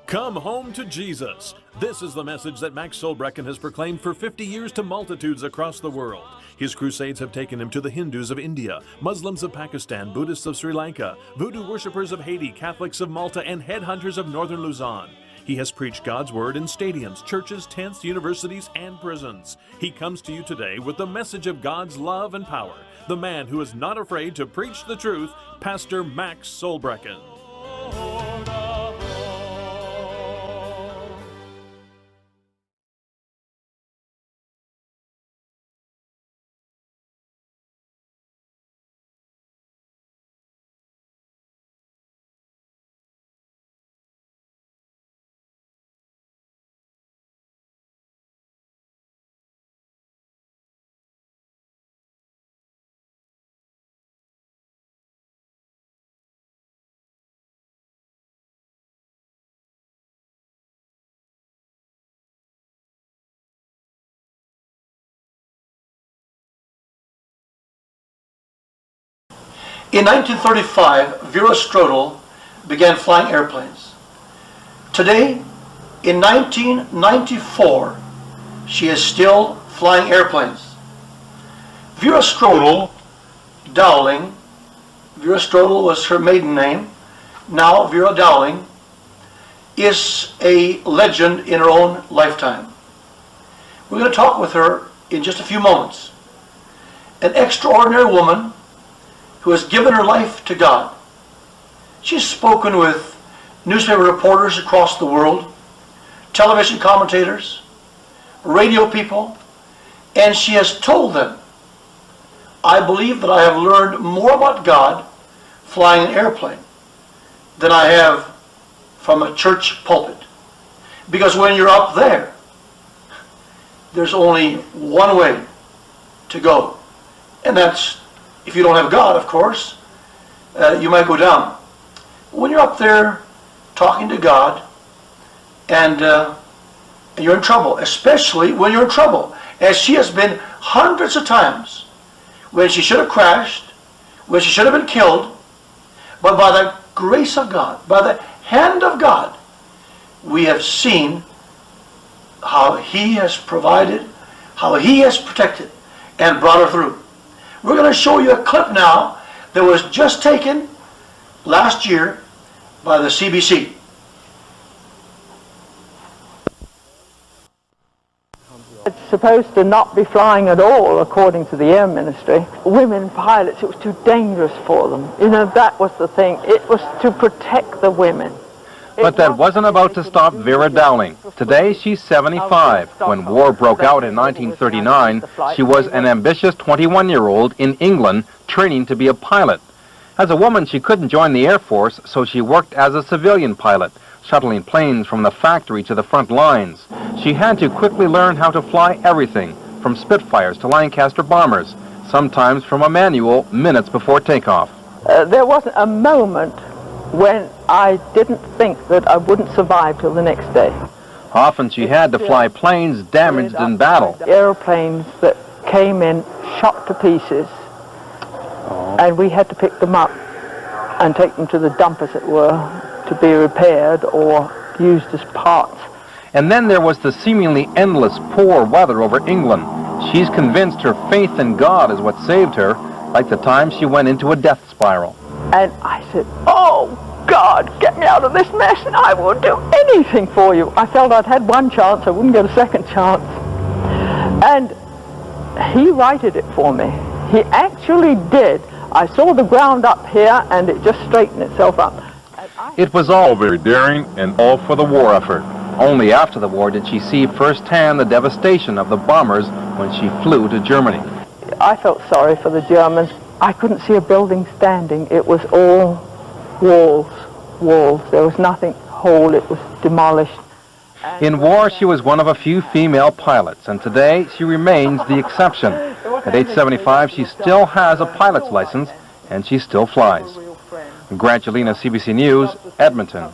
Come home to Jesus. This is the message that Max Solbrekken has proclaimed for 50 years to multitudes across the world. His crusades have taken him to the Hindus of India, Muslims of Pakistan, Buddhists of Sri Lanka, voodoo worshippers of Haiti, Catholics of Malta, and headhunters of northern Luzon. He has preached God's word in stadiums, churches, tents, universities, and prisons. He comes to you today with the message of God's love and power. The man who is not afraid to preach the truth, Pastor Max Solbrekken. In 1935, VERA began flying airplanes. Today, in 1994, she is still flying airplanes. VERA DOWLING, VERA was her maiden name, now VERA DOWLING, is a legend in her own lifetime. We're going to talk with her in just a few moments. An extraordinary woman who has given her life to God. She's spoken with newspaper reporters across the world, television commentators, radio people, and she has told them, I believe that I have learned more about God flying an airplane than I have from a church pulpit. Because when you're up there, there's only one way to go, and that's, if you don't have God, of course, you might go down. When you're up there talking to God, and you're in trouble, especially when you're in trouble, as she has been hundreds of times, when she should have crashed, when she should have been killed, but by the grace of God, by the hand of God, we have seen how He has provided, how He has protected, and brought her through. We're going to show you a clip now that was just taken last year by the CBC. It's supposed to not be flying at all, according to the Air Ministry. Women pilots, it was too dangerous for them. You know, that was the thing. It was to protect the women. But that wasn't about to stop Vera Dowling. Today, she's 75. When war broke out in 1939, she was an ambitious 21-year-old in England training to be a pilot. As a woman, she couldn't join the Air Force, so she worked as a civilian pilot, shuttling planes from the factory to the front lines. She had to quickly learn how to fly everything, from Spitfires to Lancaster bombers, sometimes from a manual minutes before takeoff. There wasn't a moment when I didn't think that I wouldn't survive till the next day. Often she had to fly planes damaged in battle. Airplanes that came in shot to pieces, and we had to pick them up and take them to the dump, as it were, to be repaired or used as parts. And then there was the seemingly endless poor weather over England. She's convinced her faith in God is what saved her, like the time she went into a death spiral. And I said, oh, God, get me out of this mess and I will do anything for you. I felt I'd had one chance, I wouldn't get a second chance. And He righted it for me. He actually did. I saw the ground up here and it just straightened itself up. It was all very daring and all for the war effort. Only after the war did she see firsthand the devastation of the bombers when she flew to Germany. I felt sorry for the Germans. I couldn't see a building standing. It was all walls, walls. There was nothing whole. It was demolished. In war, she was one of a few female pilots, and today she remains the exception. At age 75, she still has a pilot's license, and she still flies. Grant Jelena, CBC News, Edmonton.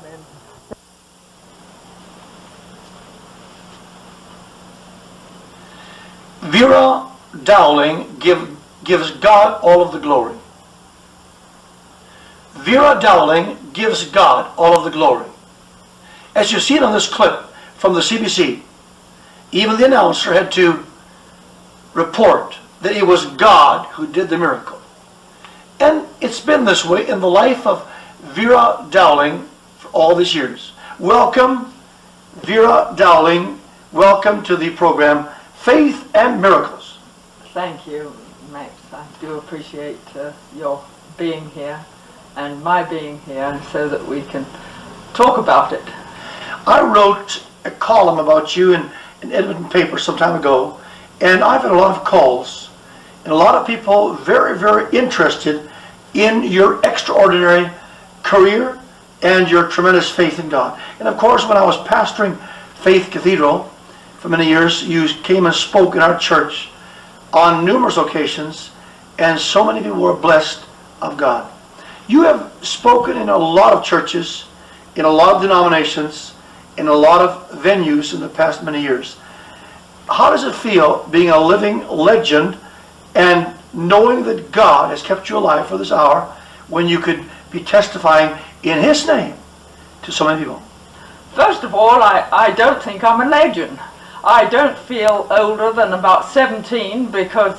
VERA Dowling gives God all of the glory. VERA Dowling gives God all of the glory. as you see it on this clip from the CBC, even the announcer had to report that it was God who did the miracle. And it's been this way in the life of VERA Dowling for all these years. Welcome, VERA Dowling. Welcome to the program, Faith and Miracles. Thank you, Max. I do appreciate your being here and my being here so that we can talk about it. I wrote a column about you in an Edmonton paper some time ago, and I've had a lot of calls and a lot of people very, very interested in your extraordinary career and your tremendous faith in God. And of course, when I was pastoring Faith Cathedral for many years, you came and spoke in our church on numerous occasions, and so many people were blessed of God. You have spoken in a lot of churches, in a lot of denominations, in a lot of venues in the past many years. How does it feel being a living legend and knowing that God has kept you alive for this hour when you could be testifying in His name to so many people? First of all, I don't think I'm a legend. I don't feel older than about 17 because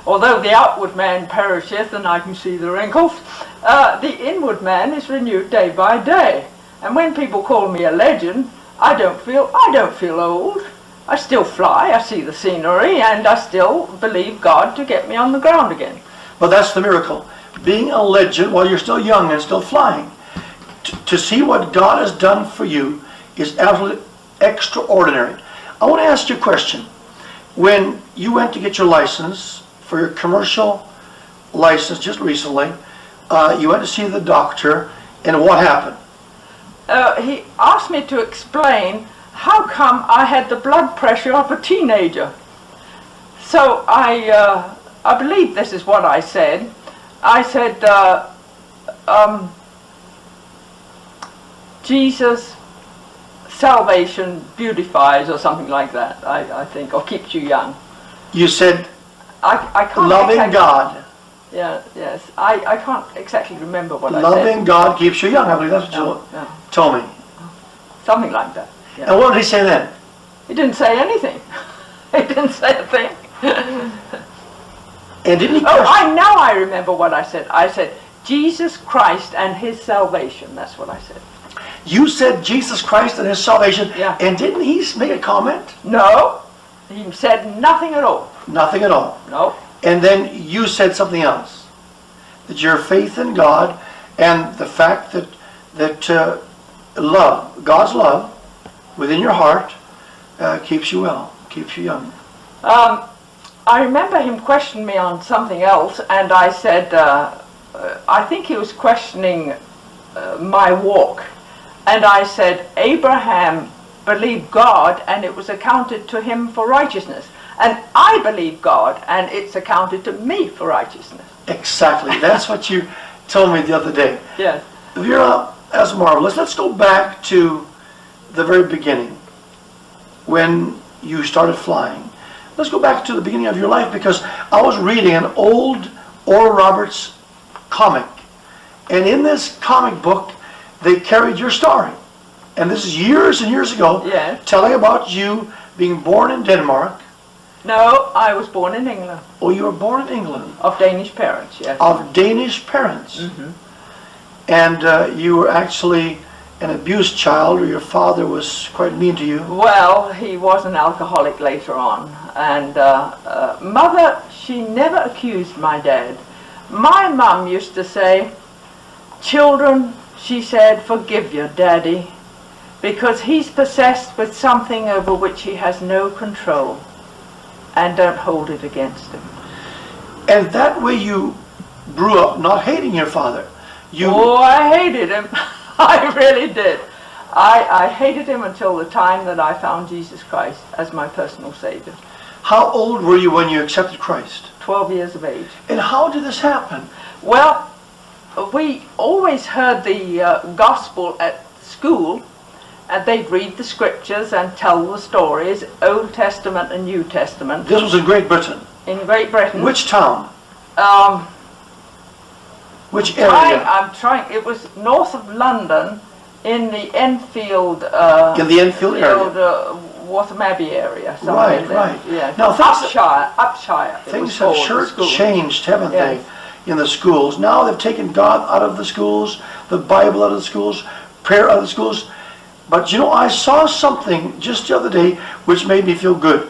although the outward man perisheth and I can see the wrinkles, the inward man is renewed day by day. And when people call me a legend, I don't feel old. I still fly, I see the scenery, and I still believe God to get me on the ground again. Well, that's the miracle. Being a legend while you're still young and still flying. To see what God has done for you is absolutely extraordinary. I want to ask you a question. When you went to get your license, for your commercial license just recently, you went to see the doctor, and what happened? He asked me to explain how come I had the blood pressure of a teenager. So I believe this is what I said. I said, Jesus' salvation beautifies, or something like that, I think, or keeps you young. You said, I can't loving exactly, God. Yeah, yes. I can't exactly remember what I said. Loving God keeps you young. I believe that's what you told me. Something like that. Yeah. And what did he say then? He didn't say anything. He didn't say a thing. And didn't he I remember what I said. I said, Jesus Christ and His salvation. That's what I said. You said Jesus Christ and His salvation, Yeah. And didn't he make a comment? No, he said nothing at all. Nothing at all. No. And then you said something else. That your faith in God and the fact that love, God's love within your heart keeps you well, keeps you young. I remember him questioning me on something else, and I said, I think he was questioning my walk. And I said, Abraham believed God, and it was accounted to him for righteousness. And I believe God, and it's accounted to me for righteousness. Exactly. That's what you told me the other day. Yes. VERA, that's marvelous. Let's go back to the very beginning, when you started flying. Let's go back to the beginning of your life, because I was reading an old Oral Roberts comic. And in this comic book, they carried your story. And this is years and years ago, Yes. telling about you being born in Denmark. No, I was born in England. Oh, you were born in England. Of Danish parents, yes. Of Danish parents. Mm-hmm. And you were actually an abused child, or your father was quite mean to you. Well, he was an alcoholic later on. And Mother, she never accused my dad. My mum used to say, children, she said, forgive your daddy, because he's possessed with something over which he has no control, and don't hold it against him. And that way you grew up not hating your father. Oh, I hated him. I really did. I hated him until the time that I found Jesus Christ as my personal Savior. How old were you when you accepted Christ? 12 years of age. And how did this happen? Well, we always heard the gospel at school, and they'd read the scriptures and tell the stories, Old Testament and New Testament. This was in Great Britain. In Great Britain. Which town? Which area? I'm trying. It was north of London, in the Enfield. In the Enfield area. Waltham Abbey area. Right, in there. right. Yeah. Now Upshire. Things have sure changed, haven't they, in the schools? Now they've taken God out of the schools, the Bible out of the schools, prayer out of the schools. But you know, I saw something just the other day which made me feel good.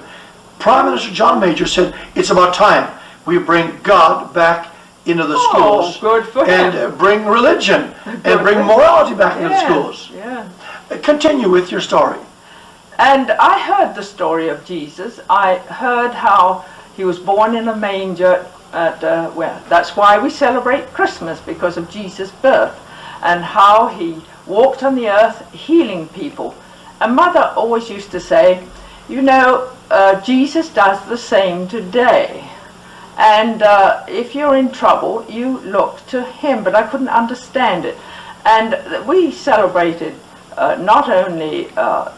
Prime Minister John Major said, it's about time we bring God back into the schools. Good for him. And bring religion and bring morality back into the schools. Yeah. Continue with your story. And I heard the story of Jesus. I heard how he was born in a manger that's why we celebrate Christmas, because of Jesus' birth, and how he walked on the earth healing people. And Mother always used to say, you know, Jesus does the same today. And if you're in trouble, you look to him. But I couldn't understand it. And we celebrated not only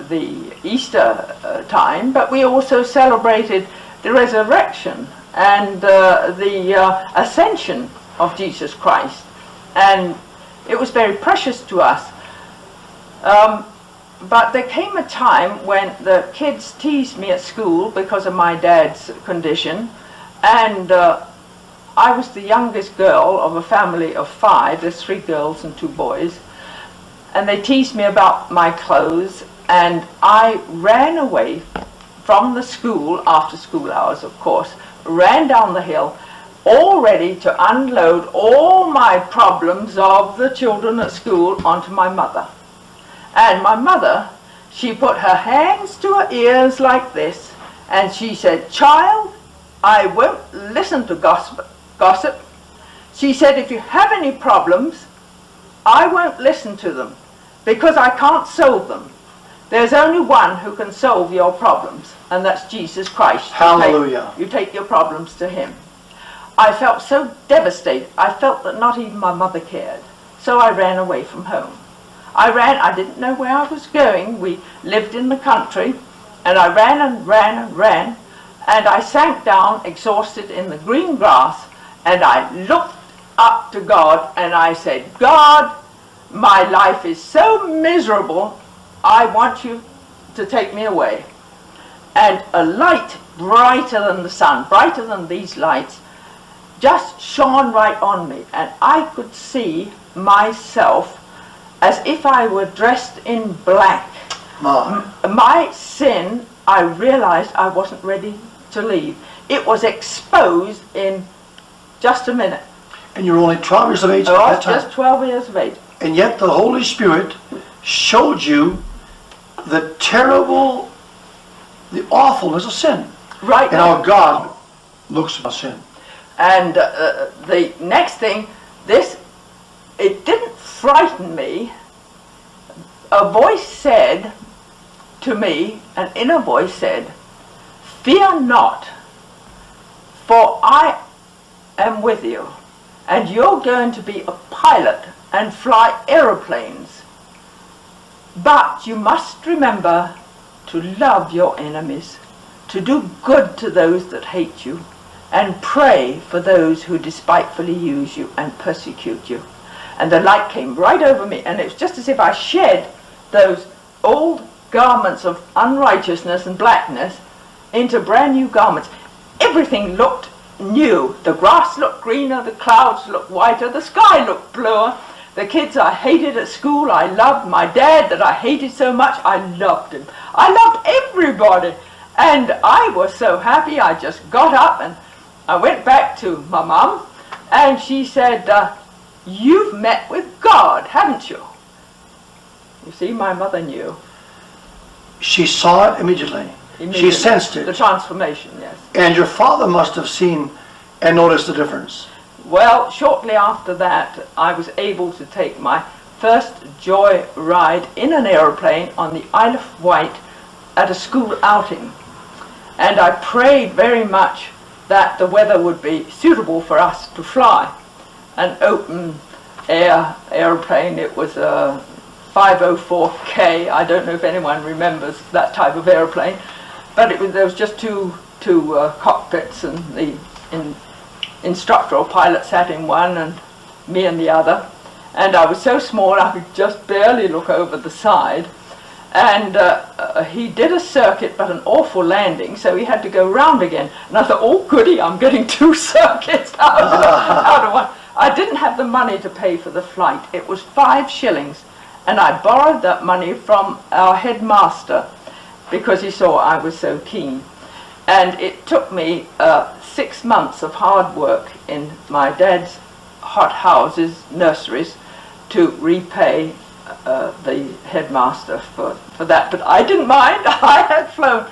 the Easter time, but we also celebrated the resurrection and the ascension of Jesus Christ. And it was very precious to us. But there came a time when the kids teased me at school because of my dad's condition, and I was the youngest girl of a family of 5. There's 3 girls and 2 boys, and they teased me about my clothes, and I ran away from the school after school hours, of course, ran down the hill, all ready to unload all my problems of the children at school onto my mother. And my mother, she put her hands to her ears like this, and she said, child, I won't listen to gossip. She said, if you have any problems, I won't listen to them, because I can't solve them. There's only one who can solve your problems, and that's Jesus Christ. Hallelujah. You take your problems to him. I felt so devastated. I felt that not even my mother cared. So I ran away from home. I didn't know where I was going. We lived in the country, and I ran and ran and ran, and I sank down exhausted in the green grass, and I looked up to God, and I said, God, my life is so miserable, I want you to take me away. And a light brighter than the sun, brighter than these lights, just shone right on me, and I could see myself as if I were dressed in black. My sin, I realized I wasn't ready to leave. It was exposed in just a minute. And you were only 12 years of age at that time? Just 12 years of age. And yet the Holy Spirit showed you the terrible, the awfulness of sin. Right. And how God looks at sin. And the next thing, it didn't frighten me. A voice said to me, an inner voice said, fear not, for I am with you, and you're going to be a pilot and fly aeroplanes. But you must remember to love your enemies, to do good to those that hate you, and pray for those who despitefully use you and persecute you. And the light came right over me, and it was just as if I shed those old garments of unrighteousness and blackness into brand new garments. Everything looked new. The grass looked greener, the clouds looked whiter, the sky looked bluer. The kids I hated at school, I loved. My dad that I hated so much, I loved him. I loved everybody. And I was so happy, I just got up and I went back to my mum, and she said, you've met with God, haven't you? You see, my mother knew. She saw it immediately. She sensed it. The transformation, yes. And your father must have seen and noticed the difference. Well, shortly after that, I was able to take my first joy ride in an aeroplane on the Isle of Wight at a school outing. And I prayed very much that the weather would be suitable for us to fly. An open air aeroplane, it was a 504K. I don't know if anyone remembers that type of aeroplane, but there was just two cockpits, and the instructor or pilot sat in one and me in the other. And I was so small I could just barely look over the side. And he did a circuit, but an awful landing, so he had to go round again. And I thought, oh goody, I'm getting 2 circuits out of one. I didn't have the money to pay for the flight. It was 5 shillings. And I borrowed that money from our headmaster because he saw I was so keen. And it took me 6 months of hard work in my dad's hot houses, nurseries, to repay the headmaster for that. But I didn't mind. I had flown.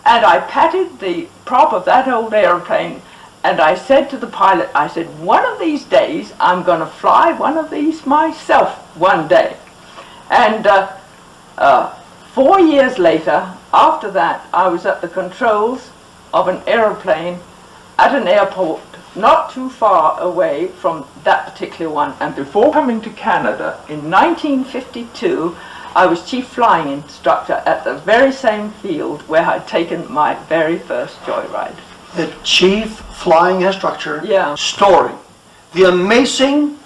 And I patted the prop of that old aeroplane, and I said to the pilot, I said, one of these days I'm going to fly one of these myself one day. And 4 years later, after that, I was at the controls of an aeroplane at an airport not too far away from that particular one. And before coming to Canada in 1952, I was chief flying instructor at the very same field where I'd taken my very first joyride. The chief flying instructor Yeah. story. The amazing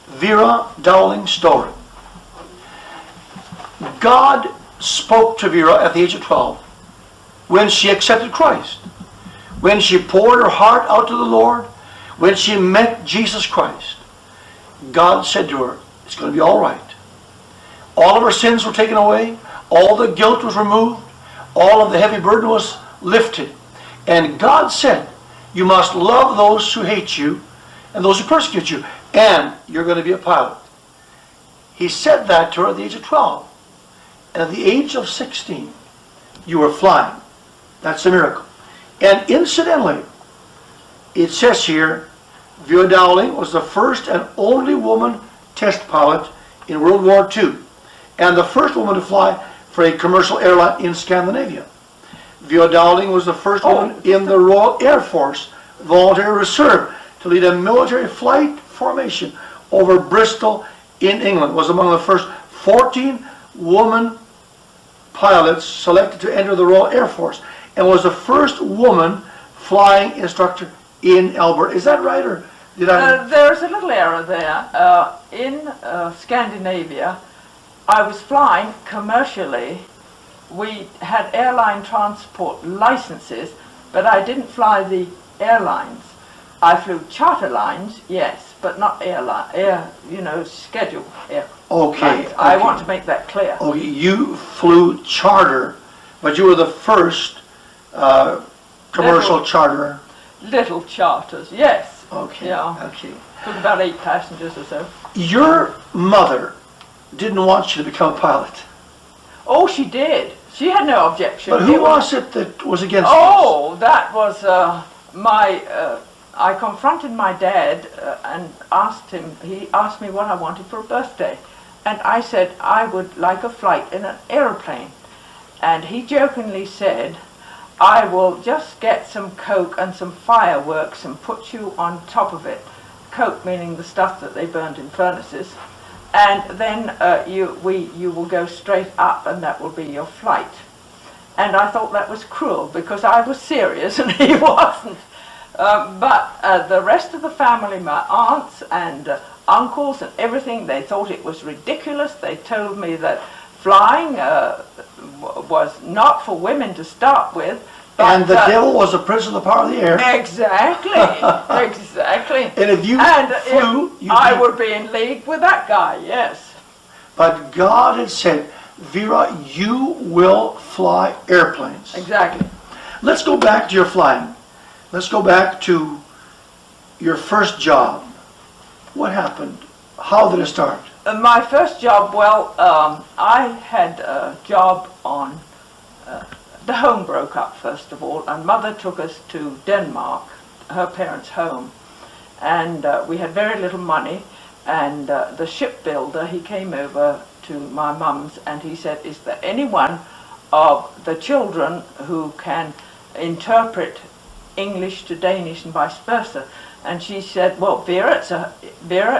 Vera Dowling story. God spoke to Vera at the age of 12 when she accepted Christ, when she poured her heart out to the Lord, when she met Jesus Christ. God said to her, it's going to be all right. All of her sins were taken away, all the guilt was removed, all of the heavy burden was lifted. And God said, you must love those who hate you and those who persecute you, and you're going to be a pilot. He said that to her at the age of 12. And at the age of 16, you were flying. That's a miracle. And incidentally, it says here, Vera Dowling was the first and only woman test pilot in World War II, and the first woman to fly for a commercial airline in Scandinavia. Vera Dowling was the first woman in the Royal Air Force Volunteer Reserve to lead a military flight formation over Bristol in England. Was among the first 14 woman pilots selected to enter the Royal Air Force, and was the first woman flying instructor in Alberta. Is that right, or did I? There's a little error there. In Scandinavia, I was flying commercially. We had airline transport licenses, but I didn't fly the airlines. I flew charter lines, yes, but not scheduled air. Okay, I want to make that clear. Okay, you flew charter, but you were the first commercial charter. Little charters, yes. Okay, Yeah. okay. Took about 8 passengers or so. Your mother didn't want you to become a pilot. Oh, she did. She had no objection. But who was it that was against Oh, that was I confronted my dad and asked him, he asked me what I wanted for a birthday. And I said, I would like a flight in an aeroplane. And he jokingly said, I will just get some coke and some fireworks and put you on top of it. Coke meaning the stuff that they burned in furnaces. And then you will go straight up and that will be your flight. And I thought that was cruel because I was serious and he wasn't. But the rest of the family, my aunts and uncles and everything, they thought it was ridiculous. They told me that flying was not for women to start with. But, and the devil was the prince of the power of the air. Exactly, exactly. And if you flew, I would be in league with that guy, yes. But God had said, Vera, you will fly airplanes. Exactly. Let's go back to your flying. Let's go back to your first job. What happened? How did it start? My first job, well, I had a job on, the home broke up first of all, and Mother took us to Denmark, her parents' home. And we had very little money, and the shipbuilder, he came over to my mum's and he said, is there anyone of the children who can interpret English to Danish and vice versa? And she said, well, Vera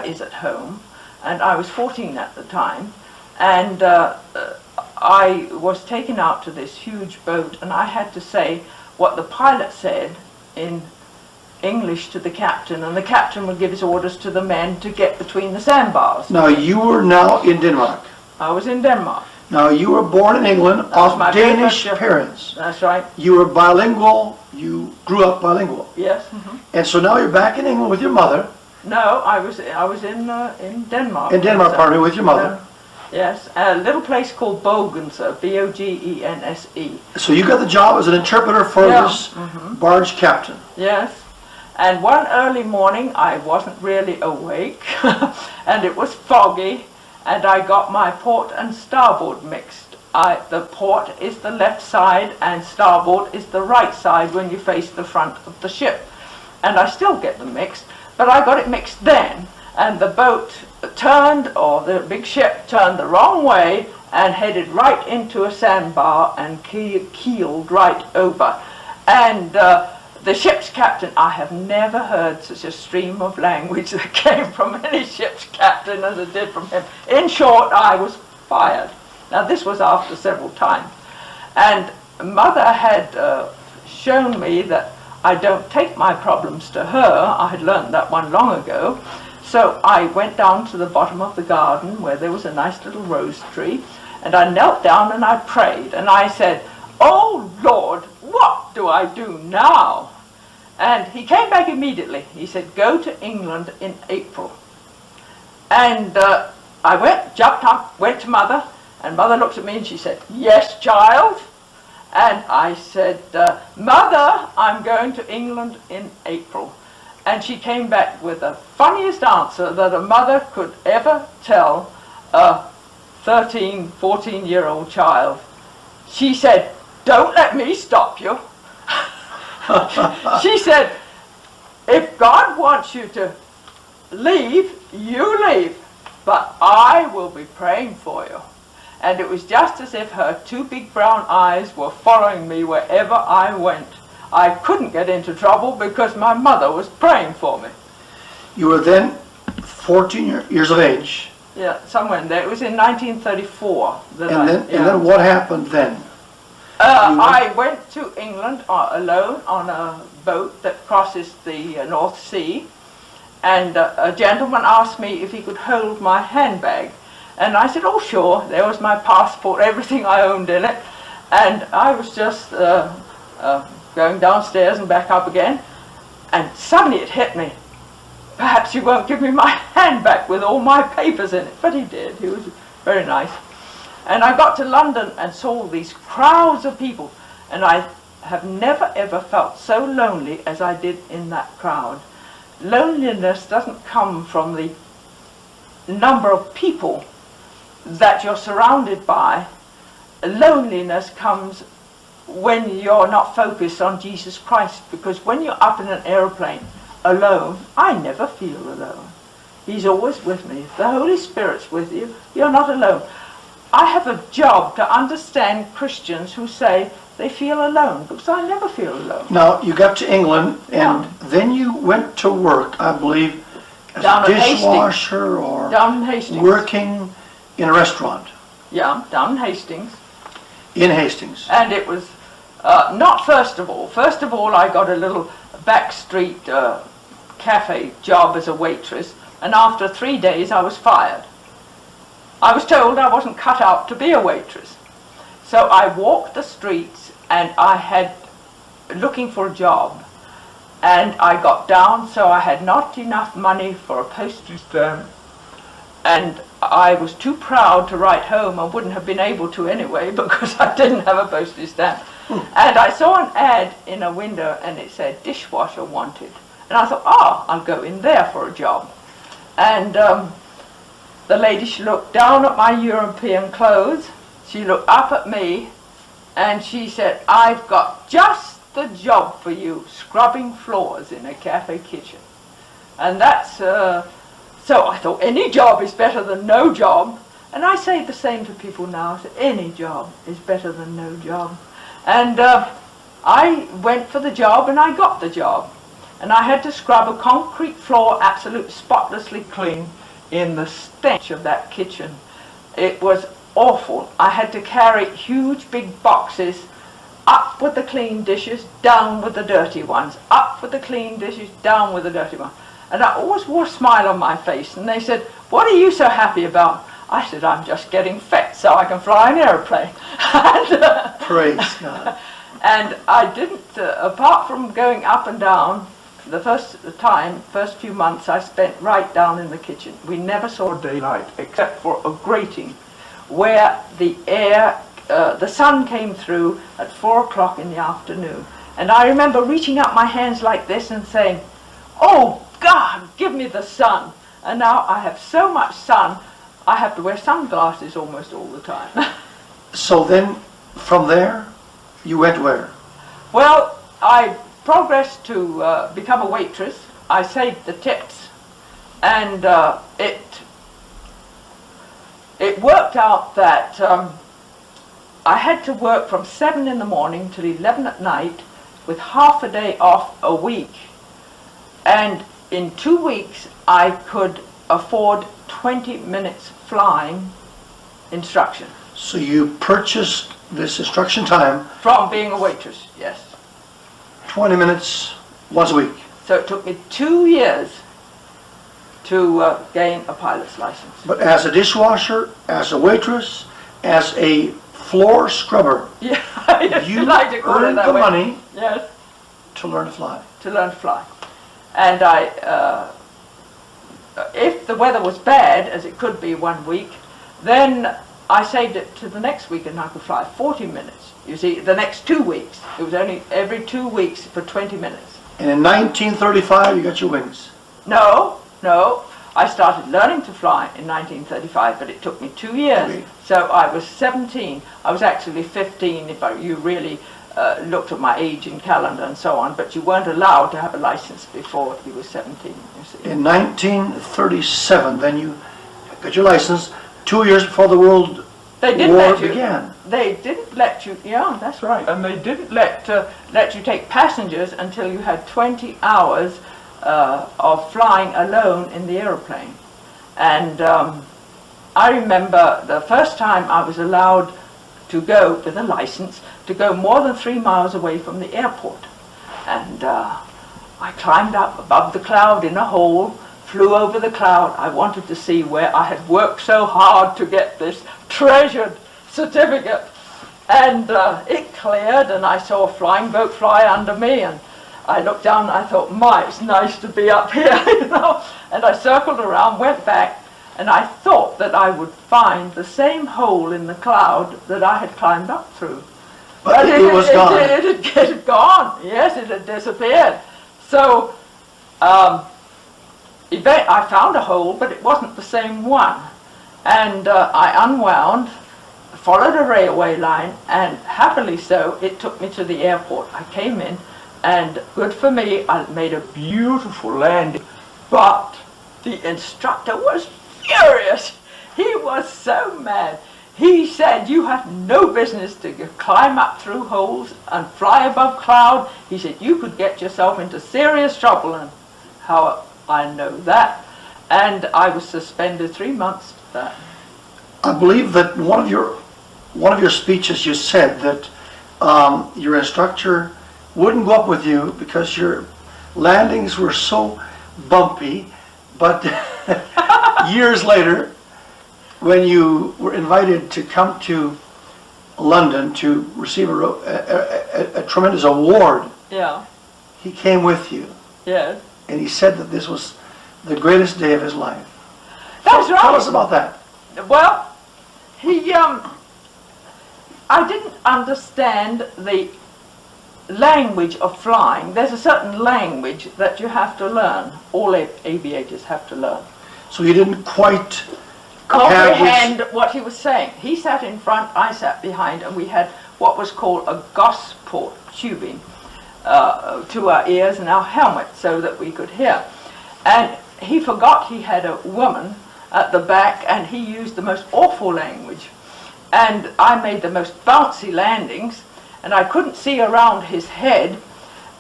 is at home. And I was 14 at the time, and I was taken out to this huge boat, and I had to say what the pilot said in English to the captain, and the captain would give his orders to the men to get between the sandbars. Now you were now in Denmark. I was in Denmark. Now you were born in England of Danish parents. That's right. You were bilingual. You grew up bilingual. Yes. And so now you're back in England with your mother. No, I was in Denmark. In Denmark, pardon me, with your mother. Yes, a little place called Bogense, Bogense. So you got the job as an interpreter for this barge captain. Yes, and one early morning I wasn't really awake, and it was foggy, and I got my port and starboard mixed. The port is the left side, and starboard is the right side when you face the front of the ship. And I still get them mixed, but I got it mixed then, and the boat turned, or the big ship turned the wrong way and headed right into a sandbar and keeled right over. And the ship's captain, I have never heard such a stream of language that came from any ship's captain as it did from him. In short, I was fired. Now this was after several times. And Mother had shown me that I don't take my problems to her. I had learned that one long ago. So I went down to the bottom of the garden where there was a nice little rose tree, and I knelt down and I prayed, and I said, "Oh Lord, what do I do now?" And he came back immediately. He said, "Go to England in April." And I jumped up, went to Mother, and Mother looked at me and she said, "Yes, child." And I said, "Mother, I'm going to England in April." And she came back with the funniest answer that a mother could ever tell a 13, 14-year-old child. She said, "Don't let me stop you." She said, "If God wants you to leave, you leave, but I will be praying for you." And it was just as if her two big brown eyes were following me wherever I went. I couldn't get into trouble because my mother was praying for me. You were then 14 years of age. Yeah, somewhere in there. It was in 1934. And then what happened then? I went to England alone on a boat that crosses the North Sea, and a gentleman asked me if he could hold my handbag. And I said, "Oh, sure." There was my passport, everything I owned in it. And I was just going downstairs and back up again, and suddenly it hit me. "Perhaps you won't give me my hand back with all my papers in it." But he did. He was very nice. And I got to London and saw these crowds of people, and I have never ever felt so lonely as I did in that crowd. Loneliness doesn't come from the number of people that you're surrounded by. Loneliness comes when you're not focused on Jesus Christ, because when you're up in an aeroplane alone, I never feel alone. He's always with me. If the Holy Spirit's with you, you're not alone. I have a job to understand Christians who say they feel alone, because I never feel alone. Now, you got to England, and then you went to work, I believe, as Down a at Hastings. dishwasher or Down in Hastings. working in a restaurant. Yeah, down in Hastings. In Hastings. And it was not first of all. First of all, I got a little backstreet cafe job as a waitress, and after 3 days I was fired. I was told I wasn't cut out to be a waitress. So I walked the streets, and I had looking for a job, and I got down, so I had not enough money for a postage stamp, and I was too proud to write home. I wouldn't have been able to anyway because I didn't have a postage stamp. And I saw an ad in a window, and it said dishwasher wanted, and I thought, I'll go in there for a job. And the lady, she looked down at my European clothes, she looked up at me, and she said, "I've got just the job for you, scrubbing floors in a cafe kitchen." And that's, so I thought, any job is better than no job. And I say the same to people now, I say, any job is better than no job. And I went for the job, and I got the job. And I had to scrub a concrete floor absolutely spotlessly clean in the stench of that kitchen. It was awful. I had to carry huge big boxes up Up with the clean dishes, down with the dirty ones. Up with the clean dishes, down with the dirty ones. And I always wore a smile on my face. And they said, "What are you so happy about?" I said, "I'm just getting fit so I can fly an airplane." And, Praise God. and I didn't, apart from going up and down, the first few months I spent right down in the kitchen. We never saw daylight except for a grating where the air, the sun came through at 4 o'clock in the afternoon. And I remember reaching up my hands like this and saying, "Oh God, give me the sun." And now I have so much sun, I have to wear sunglasses almost all the time. So then, from there, you went where? Well, I progressed to become a waitress. I saved the tips, and it worked out that I had to work from 7 in the morning till 11 at night with half a day off a week. And in 2 weeks, I could afford 20 minutes flying instruction. So you purchased this instruction time, From being a waitress, yes. 20 minutes once a week. So it took me 2 years to gain a pilot's license. But as a dishwasher, as a waitress, as a floor scrubber, Yeah, I you like to call it earned that the way. money Yes, to learn to fly. to learn to fly. And if the weather was bad, as it could be 1 week, then I saved it to the next week and I could fly 40 minutes. You see, the next 2 weeks. It was only every 2 weeks for 20 minutes. And in 1935, you got your wings. No. I started learning to fly in 1935, but it took me 2 years. Okay. So I was 17. I was actually 15 if you really looked at my age in calendar and so on, but you weren't allowed to have a license before you were 17, you see. In 1937, then you got your license, 2 years before the World They didn't War let you. began. They didn't let you. Yeah, that's right. And they didn't let you take passengers until you had 20 hours of flying alone in the aeroplane. And I remember the first time I was allowed to go with a license to go more than 3 miles away from the airport. And I climbed up above the cloud in a hole, flew over the cloud. I wanted to see where I had worked so hard to get this treasured certificate. And it cleared and I saw a flying boat fly under me, and I looked down and I thought, my, it's nice to be up here, you know. And I circled around, went back, and I thought that I would find the same hole in the cloud that I had climbed up through. But it was gone. It had gone. Yes, it had disappeared. So I found a hole, but it wasn't the same one. And I unwound, followed a railway line, and happily so, it took me to the airport. I came in, and good for me, I made a beautiful landing. But the instructor was furious. He was so mad. He said, "You have no business to climb up through holes and fly above cloud." He said, "You could get yourself into serious trouble." And how I know that. And I was suspended 3 months for that. I believe that one of your speeches you said that your instructor wouldn't go up with you because your landings were so bumpy, but years later, when you were invited to come to London to receive a tremendous award, Yeah. he came with you, Yes. and he said that this was the greatest day of his life. That's right. Tell us about that. Well, I didn't understand the language of flying. There's a certain language that you have to learn. All aviators have to learn. So you didn't quite Comprehend what he was saying. He sat in front, I sat behind, and we had what was called a Gosport tubing to our ears and our helmet so that we could hear. And he forgot he had a woman at the back, and he used the most awful language. And I made the most bouncy landings, and I couldn't see around his head.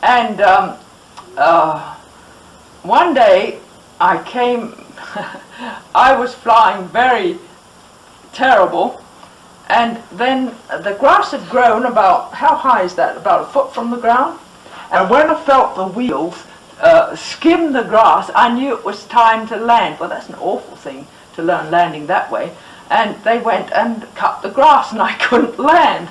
And one day I came, I was flying very terrible, And then the grass had grown about, how high is that? About a foot from the ground. And when I felt the wheels skim the grass, I knew it was time to land. Well, that's an awful thing to learn landing that way. And they went and cut the grass and I couldn't land.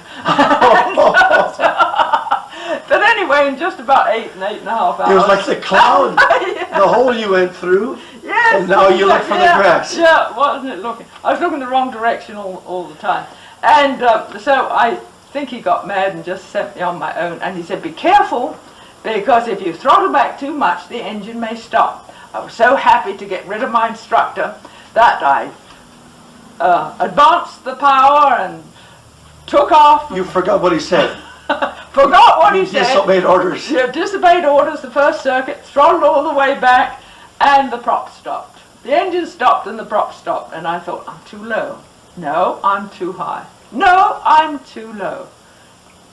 But anyway, in just about 8.5 hours. It was like the cloud, Yeah. the hole you went through, Yes, and now you look for the grass. Yeah, wasn't it looking? I was looking the wrong direction all the time. And so I think he got mad and just sent me on my own. And he said, be careful, because if you throttle back too much, the engine may stop. I was so happy to get rid of my instructor that I advanced the power and took off. You forgot what he said. Forgot what he said. You disobeyed orders. You disobeyed orders, the first circuit, throttled all the way back, and the prop stopped. The engine stopped and the prop stopped, and I thought, I'm too low. No, I'm too high. No, I'm too low.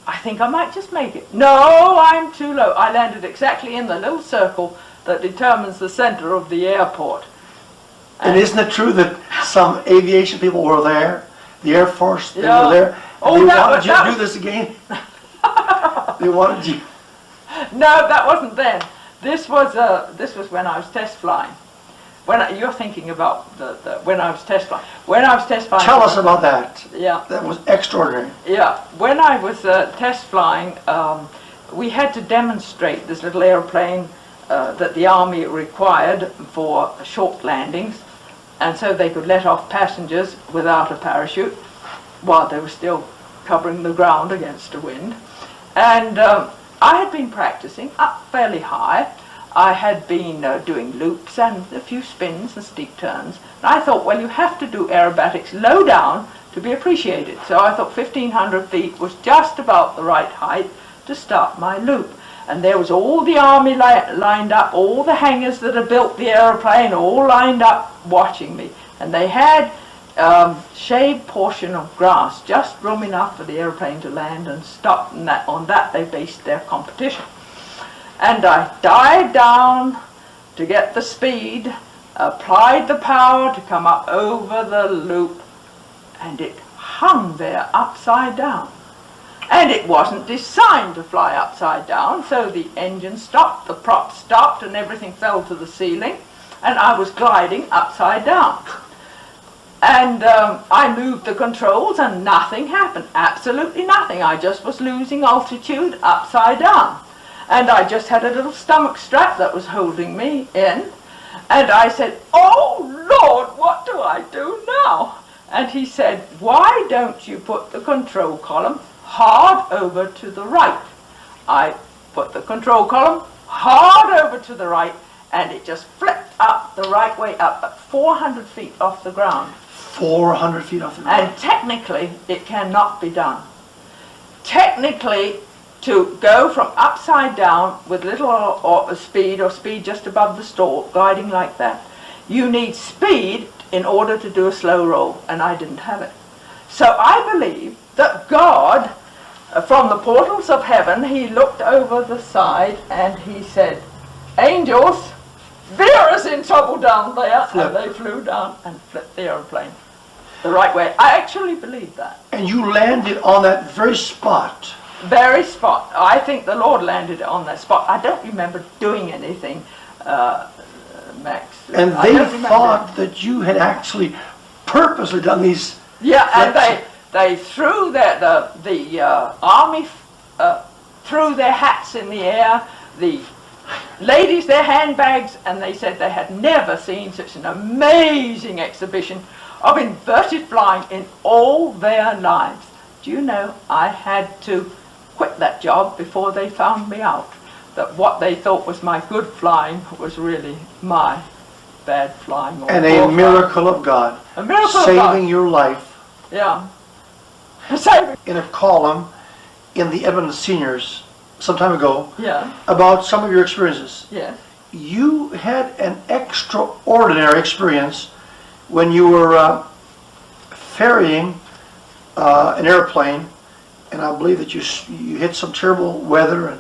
I think I might just make it. No, I'm too low. I landed exactly in the little circle that determines the center of the airport. And isn't it true that some aviation people were there? The Air Force, they were there. Oh, they wanted you to do this again? They wanted you. No, that wasn't then. This was when I was test flying. You're thinking about when I was test flying. When I was test flying. Tell us about that. Yeah. That was extraordinary. Yeah. When I was test flying, we had to demonstrate this little airplane that the Army required for short landings, and so they could let off passengers without a parachute while they were still covering the ground against the wind. And I had been practicing up fairly high. I had been doing loops and a few spins and steep turns. And I thought, well, you have to do aerobatics low down to be appreciated. So I thought 1,500 feet was just about the right height to start my loop. And there was all the Army lined up, all the hangars that had built the aeroplane, all lined up watching me. And they had shaved portion of grass, just room enough for the airplane to land and stop, and on that they based their competition. And I dived down to get the speed, applied the power to come up over the loop, and it hung there upside down. And it wasn't designed to fly upside down, so the engine stopped, the prop stopped, and everything fell to the ceiling, and I was gliding upside down. And I moved the controls and nothing happened, absolutely nothing. I just was losing altitude upside down. And I just had a little stomach strap that was holding me in. And I said, oh Lord, what do I do now? And he said, why don't you put the control column hard over to the right? I put the control column hard over to the right, and it just flipped up the right way up at 400 feet off the ground. 400 feet off the ground. And technically, it cannot be done. Technically, to go from upside down with little or speed just above the stall, gliding like that, you need speed in order to do a slow roll, and I didn't have it. So I believe that God, from the portals of heaven, he looked over the side and he said, angels, VERA's in trouble down there. And they flew down and flipped the airplane the right way. I actually believe that. And you landed on that very spot. Very spot. I think the Lord landed it on that spot. I don't remember doing anything, Max. And they thought that you had actually purposely done these. Yeah, and they threw the Army threw their hats in the air, the ladies their handbags, and they said they had never seen such an amazing exhibition of inverted flying in all their lives. Do you know, I had to quit that job before they found me out that what they thought was my good flying was really my bad flying. And a miracle of God. A miracle of God. Saving your life. Yeah. Saving. In a column in the Edmonton Seniors some time ago, Yeah. about some of your experiences. Yes. You had an extraordinary experience when you were ferrying an airplane, and I believe that you hit some terrible weather,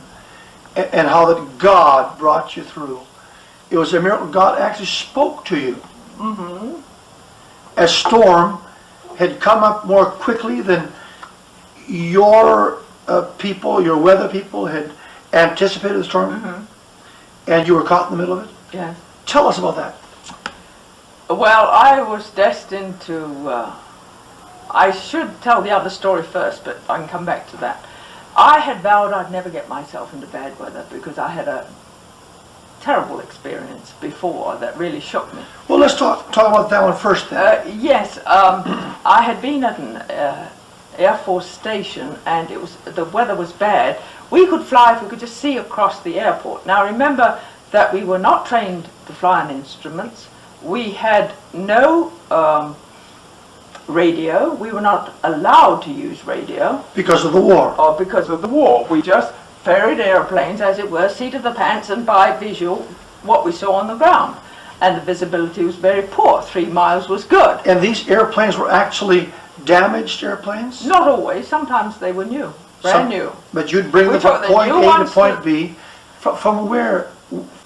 and how that God brought you through. It was a miracle. God actually spoke to you. Mm-hmm. A storm had come up more quickly than your people, your weather people, had anticipated the storm, and you were caught in the middle of it? Yes. Tell us about that. Well, I was destined to, I should tell the other story first, but I can come back to that. I had vowed I'd never get myself into bad weather because I had a terrible experience before that really shook me. Well, let's talk about that one first then. Yes, I had been at an Air Force station, and the weather was bad. We could fly if we could just see across the airport. Now remember that we were not trained to fly on instruments. We had no radio. We were not allowed to use radio. Because of the war. Or because of the war. We just ferried airplanes, as it were, seat of the pants, and by visual what we saw on the ground. And the visibility was very poor. 3 miles was good. And these airplanes were actually damaged airplanes? Not always. Sometimes they were new, brand new. But you'd bring them from point A to point B. From where?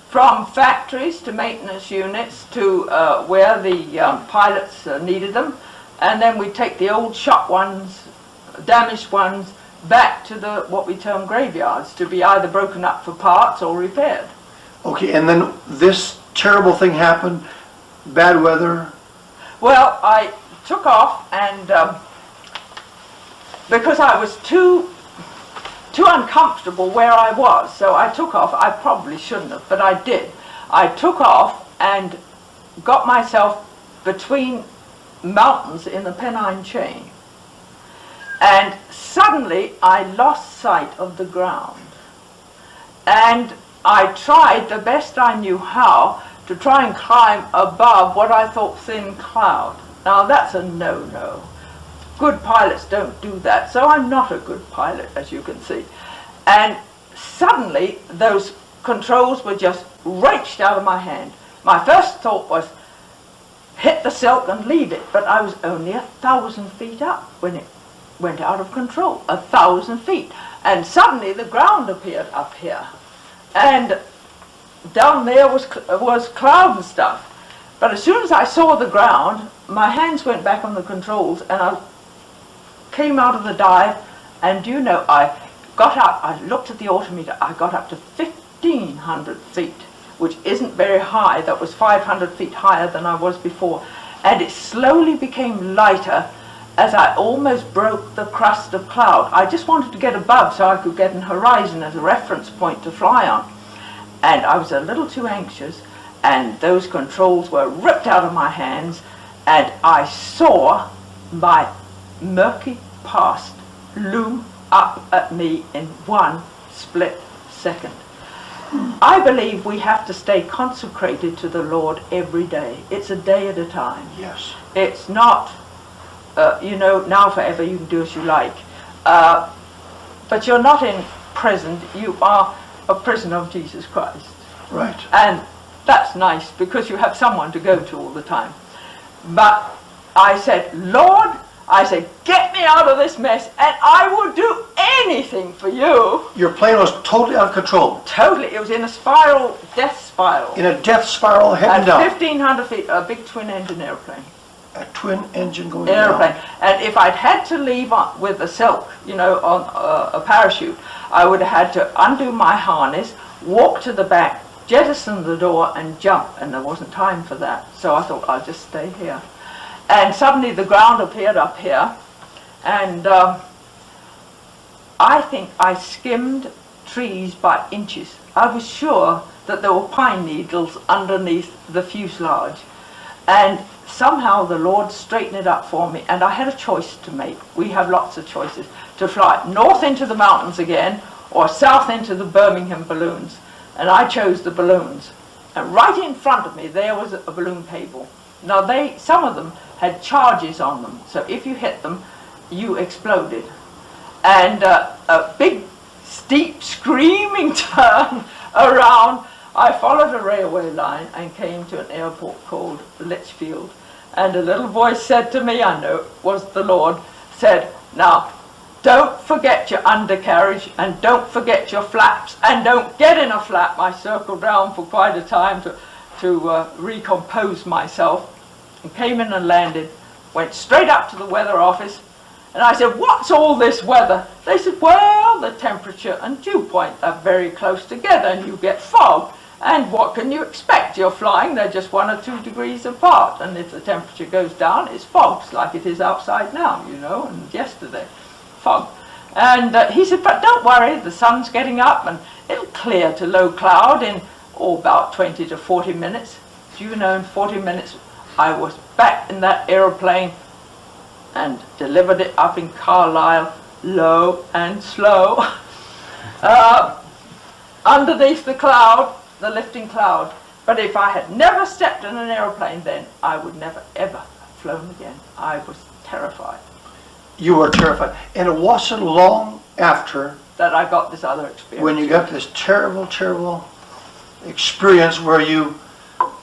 From factories to maintenance units to where the pilots needed them. And then we take the old shot ones, damaged ones, back to what we term graveyards, to be either broken up for parts or repaired. Okay, and then this terrible thing happened, bad weather. Well, I took off, and because I was too uncomfortable where I was, so I took off. I probably shouldn't have, but I did. I took off and got myself between mountains in the Pennine chain. And suddenly I lost sight of the ground. And I tried the best I knew how to try and climb above what I thought thin cloud. Now that's a no-no. Good pilots don't do that, so I'm not a good pilot, as you can see. And suddenly those controls were just wrenched out of my hand. My first thought was, hit the silk and leave it, but I was only 1,000 feet up when it went out of control, 1,000 feet. And suddenly the ground appeared up here. And down there was cloud and stuff. But as soon as I saw the ground, my hands went back on the controls, and I came out of the dive, and you know, I got up, I looked at the altimeter, I got up to 1,500 feet, which isn't very high. That was 500 feet higher than I was before. And it slowly became lighter as I almost broke the crust of cloud. I just wanted to get above so I could get an horizon as a reference point to fly on. And I was a little too anxious, and those controls were ripped out of my hands, and I saw my murky past loom up at me in one split second. I believe we have to stay consecrated to the Lord every day. It's a day at a time. Yes. It's not, you know, now forever you can do as you like. But you're not in prison. You are a prisoner of Jesus Christ. Right. And that's nice because you have someone to go to all the time. But I said, Lord, I said, get me out of this mess, and I will do anything for you. Your plane was totally out of control. Totally. It was in a spiral, death spiral. In a death spiral heading down. At 1,500 feet, a big twin-engine airplane. A twin engine going Airplane. down. And if I'd had to leave with a silk, you know, on a parachute, I would have had to undo my harness, walk to the back, jettison the door, and jump. And there wasn't time for that. So I thought, I'll just stay here. And suddenly the ground appeared up here, and I think I skimmed trees by inches. I was sure that there were pine needles underneath the fuselage. And somehow the Lord straightened it up for me, and I had a choice to make. We have lots of choices. To fly north into the mountains again, or south into the Birmingham balloons. And I chose the balloons. And right in front of me, there was a balloon table. Now some of them had charges on them, so if you hit them, you exploded. And a big, steep, screaming turn around, I followed a railway line and came to an airport called Litchfield. And a little voice said to me, I know it was the Lord, said, now, don't forget your undercarriage, and don't forget your flaps, and don't get in a flap. I circled around for quite a time to recompose myself, and came in and landed went straight up to the weather office, and I said, what's all this weather? They said, well, the temperature and dew point are very close together and you get fog. And what can you expect? You're flying, they're just 1 or 2 degrees apart. And if the temperature goes down, it's fogs, like it is outside now, you know, and yesterday, fog. And he said, but don't worry, the sun's getting up and it'll clear to low cloud in about 20 to 40 minutes. Do you know, in 40 minutes, I was back in that aeroplane and delivered it up in Carlisle, low and slow, underneath the cloud, the lifting cloud. But if I had never stepped in an aeroplane then, I would never ever have flown again. I was terrified. You were terrified. And it wasn't long after that I got this other experience. When you got this terrible, terrible experience where you...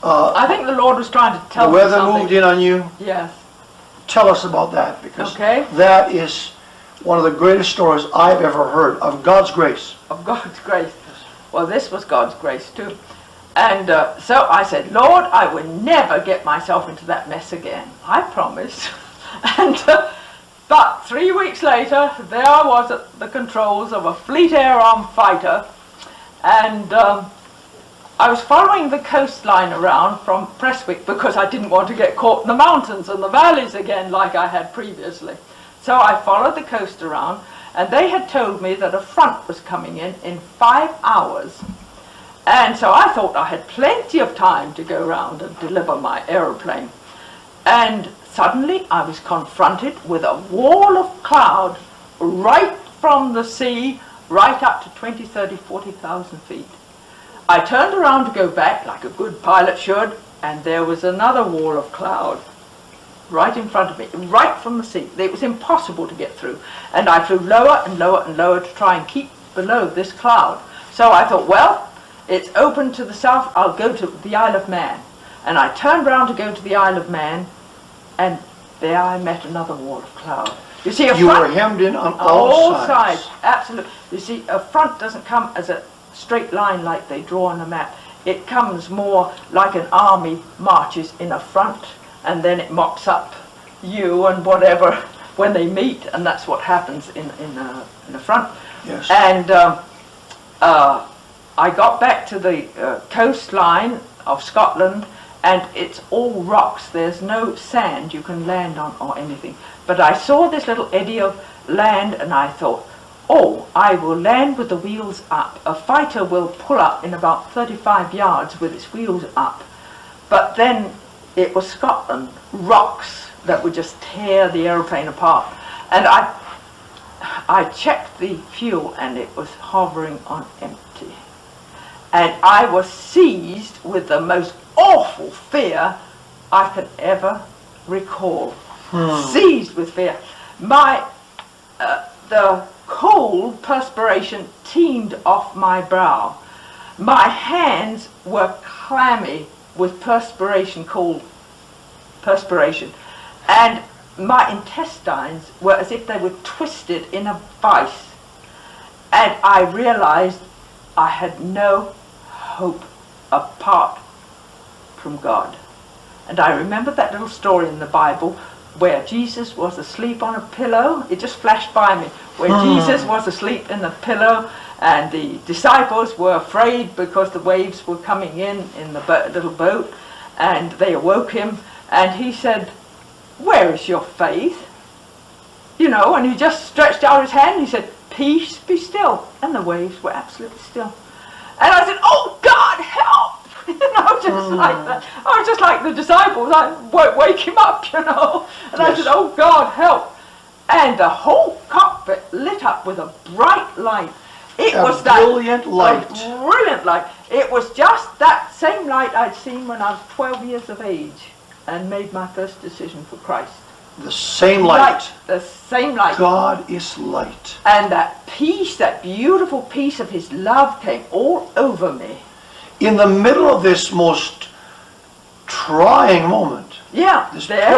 I think the Lord was trying to tell me something. The weather moved in on you? Yes. Tell us about that, because that is one of the greatest stories I've ever heard of God's grace. Of God's grace. Well, this was God's grace too. And so I said, Lord, I will never get myself into that mess again. I promise. And but 3 weeks later, there I was at the controls of a Fleet Air Arm fighter, and I was following the coastline around from Prestwick because I didn't want to get caught in the mountains and the valleys again like I had previously. So I followed the coast around, and they had told me that a front was coming in 5 hours. And so I thought I had plenty of time to go round and deliver my aeroplane. And suddenly I was confronted with a wall of cloud right from the sea right up to 20, 30, 40,000 feet. I turned around to go back like a good pilot should, and there was another wall of cloud right in front of me, right from the sea. It was impossible to get through. And I flew lower and lower and lower to try and keep below this cloud. So I thought, well, it's open to the south, I'll go to the Isle of Man. And I turned round to go to the Isle of Man, and there I met another wall of cloud. You see, you were hemmed in on all sides. Absolutely. You see, a front doesn't come as a straight line like they draw on a map. It comes more like an army marches in a front, and then it mops up you and whatever when they meet, and that's what happens in the front. Yes. And I got back to the coastline of Scotland, and it's all rocks. There's no sand you can land on or anything. But I saw this little eddy of land, and I thought, oh, I will land with the wheels up. A fighter will pull up in about 35 yards with its wheels up. But then it was Scotland, rocks that would just tear the aeroplane apart. And I checked the fuel, and it was hovering on empty. And I was seized with the most awful fear I can ever recall. Seized with fear. The cold perspiration teemed off my brow. My hands were clammy with perspiration, cold perspiration. And my intestines were as if they were twisted in a vice. And I realized I had no hope apart from God. And I remember that little story in the Bible where Jesus was asleep on a pillow. It just flashed by me. Where Jesus was asleep in the pillow, and the disciples were afraid because the waves were coming in the little boat, and they awoke him, and he said, where is your faith? You know, and he just stretched out his hand, and he said, peace, be still. And the waves were absolutely still. And I said, oh God, help! You know, just like that. I was just like the disciples. I won't wake him up, you know. And I said, oh God, help. And the whole cockpit lit up with a bright light. It was that brilliant light. Brilliant light. It was just that same light I'd seen when I was 12 years of age and made my first decision for Christ. The same light. The same light. God is light. And that peace, that beautiful peace of his love came all over me. In the middle of this most trying moment. Yeah, there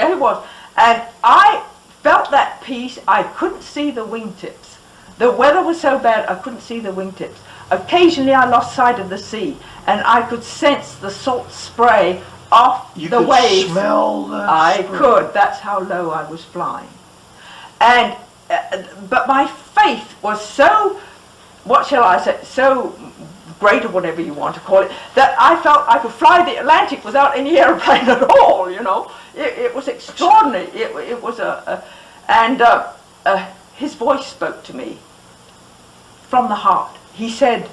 he was. And I felt that peace. I couldn't see the wingtips. The weather was so bad I couldn't see the wingtips. Occasionally I lost sight of the sea, and I could sense the salt spray off You the could waves. smell the I spring. could. That's how low I was flying. And but my faith was so, what shall I say, so great, or whatever you want to call it, that I felt I could fly the Atlantic without any airplane at all. You know, it was extraordinary. It was his voice spoke to me from the heart. He said,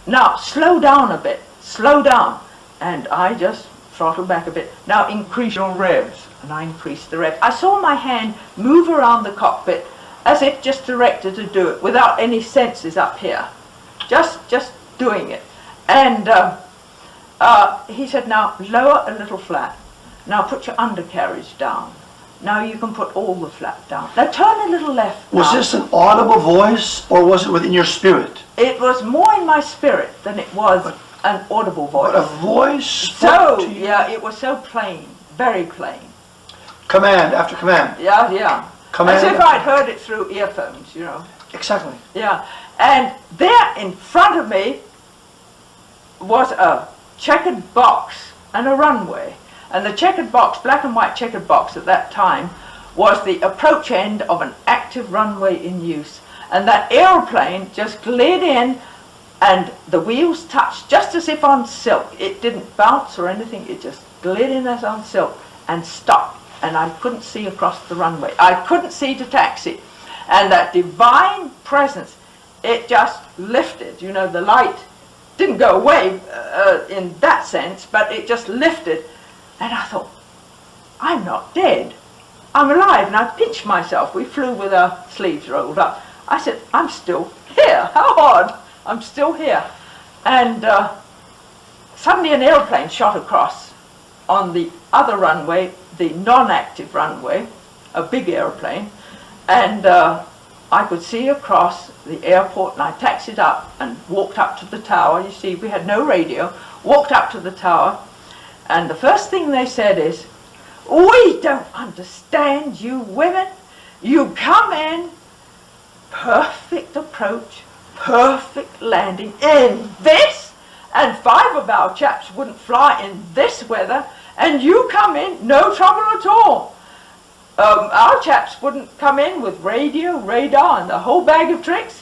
"Now slow down a bit, slow down." And I just throttled back a bit. "Now increase your revs." And I increased the revs. I saw my hand move around the cockpit as if just directed to do it, without any senses up here. Just doing it. And he said, "Now lower a little flat. Now put your undercarriage down. Now you can put all the flat down. Now turn a little left." Was now. this an audible voice, or was it within your spirit? It was more in my spirit than it was an audible voice. But a voice spoke So, to you. yeah, it was so plain, very plain. Command after command. Yeah. Command. As if I'd heard it through earphones, you know. Exactly. Yeah. And there in front of me was a checkered box and a runway. And the checkered box, black and white checkered box at that time, was the approach end of an active runway in use. And that airplane just glid in, and the wheels touched just as if on silk. It didn't bounce or anything, it just glid in as on silk and stopped. And I couldn't see across the runway. I couldn't see to taxi. And that divine presence, it just lifted. You know, the light didn't go away in that sense, but it just lifted. And I thought, I'm not dead. I'm alive. And I pinched myself. We flew with our sleeves rolled up. I said, I'm still here. How odd. I'm still here. And suddenly an airplane shot across on the other runway, the non-active runway, a big airplane, and I could see across the airport, and I taxied up and walked up to the tower. You see, we had no radio. Walked up to the tower, and the first thing they said is, "We don't understand you women. You come in, perfect approach, perfect landing in this, and 5 of our chaps wouldn't fly in this weather, and you come in, no trouble at all. Our chaps wouldn't come in with radio, radar, and the whole bag of tricks.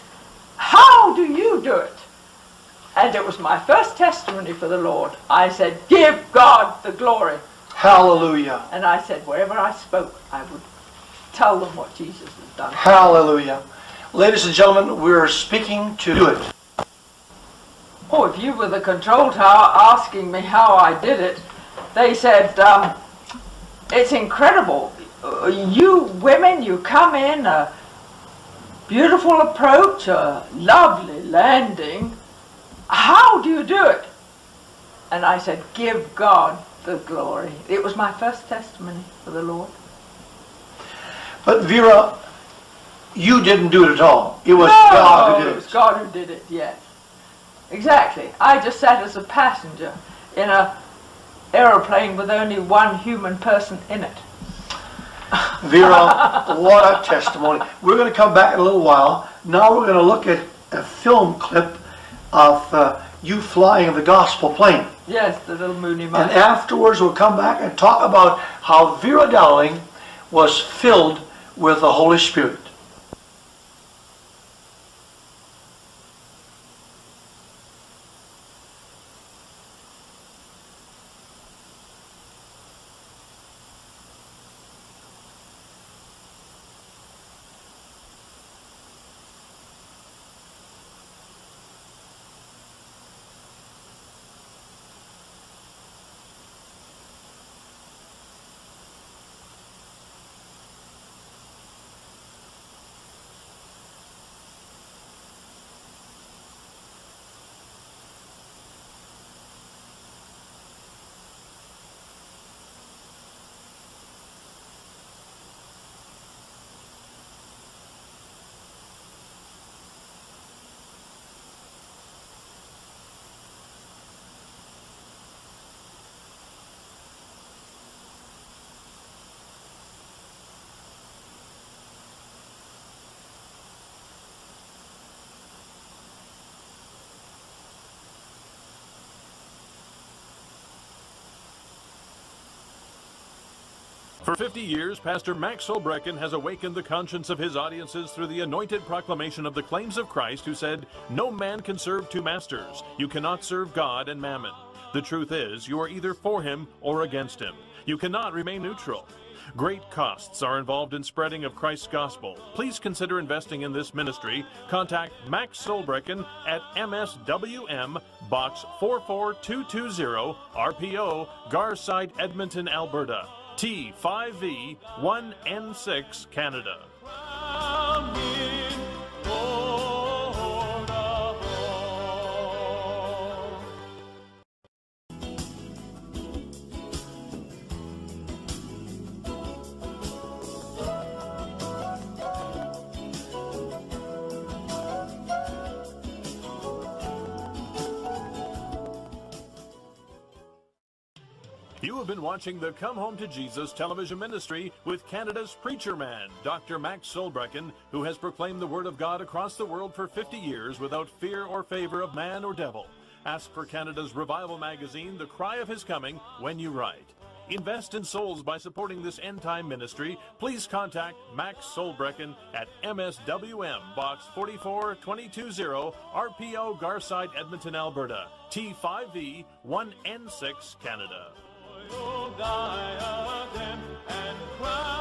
How do you do it?" And it was my first testimony for the Lord. I said, "Give God the glory." Hallelujah. And I said, wherever I spoke, I would tell them what Jesus has done. Hallelujah. Ladies and gentlemen, we're speaking to do it. Oh, if you were the control tower asking me how I did it, they said, it's incredible. You women, you come in, a beautiful approach, a lovely landing. How do you do it? And I said, give God the glory. It was my first testimony for the Lord. But Vera, you didn't do it at all. It was No, God who did it was God who did it, yes. Exactly. I just sat as a passenger in an aeroplane with only one human person in it. Vera, what a testimony. We're going to come back in a little while. Now we're going to look at a film clip of you flying the gospel plane. Yes, the little moony And mite. afterwards we'll come back and talk about how Vera Dowling was filled with the Holy Spirit. For 50 years, Pastor Max Solbrekken has awakened the conscience of his audiences through the anointed proclamation of the claims of Christ, who said, "No man can serve two masters. You cannot serve God and mammon. The truth is, you are either for him or against him. You cannot remain neutral." Great costs are involved in spreading of Christ's gospel. Please consider investing in this ministry. Contact Max Solbrekken at MSWM, Box 44220, RPO, Garside, Edmonton, Alberta, T5V 1N6, Canada. You have been watching the Come Home to Jesus television ministry with Canada's preacher man, Dr. Max Solbrekken, who has proclaimed the Word of God across the world for 50 years without fear or favor of man or devil. Ask for Canada's revival magazine, The Cry of His Coming, when you write. Invest in souls by supporting this end-time ministry. Please contact Max Solbrekken at MSWM, Box 44220, RPO, Garside, Edmonton, Alberta, T5V 1N6, Canada. Diadem and crown.